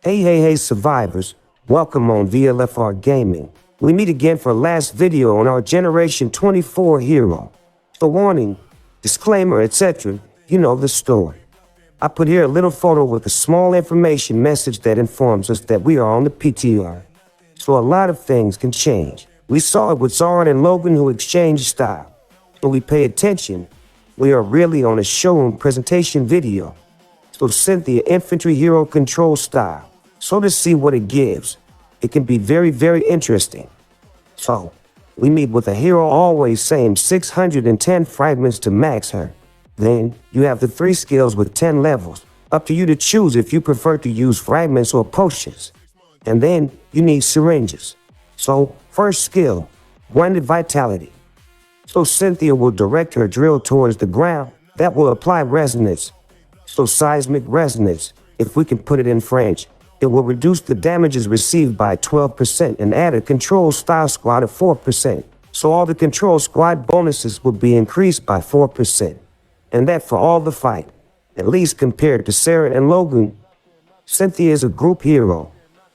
Hey, survivors. Welcome on VLFR Gaming. We meet again for last video on our Generation 24 hero. The warning, disclaimer, etc. You know the story. I put here a little photo with a small information message that informs us that we are on the PTR. So a lot of things can change. We saw it with Zoran and Logan who exchanged style. When we pay attention, we are really on a showroom presentation video. So Cynthia infantry hero control style. So to see what it gives, it can be very interesting. So, we meet with a hero always saying 610 fragments to max her. Then, you have the 3 skills with 10 levels. Up to you to choose if you prefer to use fragments or potions. And then, you need syringes. So, first skill, Blended Vitality. So Cynthia will direct her drill towards the ground. That will apply resonance. So seismic resonance, if we can put it in French, it will reduce the damages received by 12% and add a control style squad of 4%. So all the control squad bonuses will be increased by 4%. And that for all the fight, at least compared to Sarah and Logan. Cynthia is a group hero.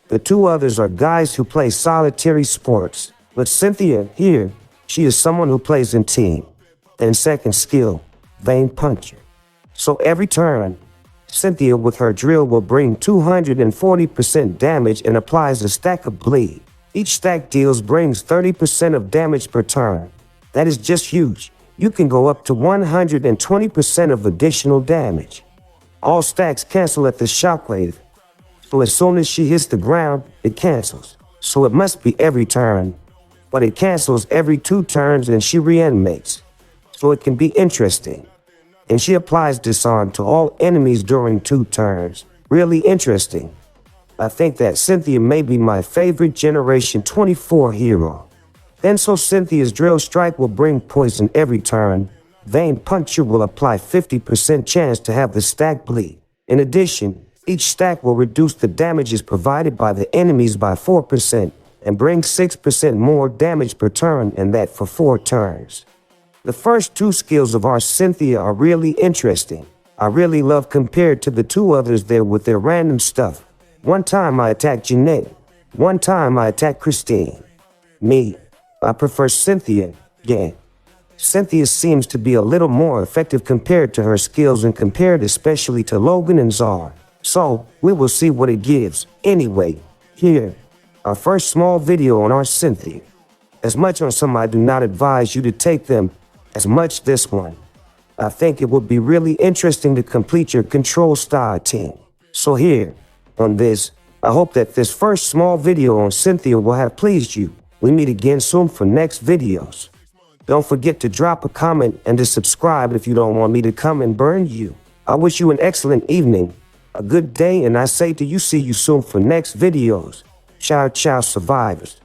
The 2 others are guys who play solitary sports. But Cynthia, here, she is someone who plays in team. And second skill, Vein Puncher. So every turn, Cynthia with her drill will bring 240% damage and applies a stack of bleed. Each stack brings 30% of damage per turn. That is just huge. You can go up to 120% of additional damage. All stacks cancel at the shockwave. So as soon as she hits the ground, it cancels. So it must be every turn. But it cancels every 2 turns and she reanimates. So it can be interesting. And she applies disarm to all enemies during 2 turns. Really interesting. I think that Cynthia may be my favorite Generation 24 hero. Then so Cynthia's drill strike will bring poison every turn. Vein Puncher will apply 50% chance to have the stack bleed. In addition, each stack will reduce the damages provided by the enemies by 4% and bring 6% more damage per turn, and that for 4 turns. The first 2 skills of our Cynthia are really interesting. I really love compared to the 2 others there with their random stuff. One time I attacked Jeanette. One time I attacked Christine. Me, I prefer Cynthia, yeah. Cynthia seems to be a little more effective compared to her skills and compared especially to Logan and Zar. So, we will see what it gives. Anyway, here, our first small video on our Cynthia. As much on some I do not advise you to take them, as much this one. I think it would be really interesting to complete your control style team. So here, on this, I hope that this first small video on Cynthia will have pleased you. We meet again soon for next videos. Don't forget to drop a comment and to subscribe if you don't want me to come and burn you. I wish you an excellent evening, a good day, and I say to you, see you soon for next videos. Ciao, survivors.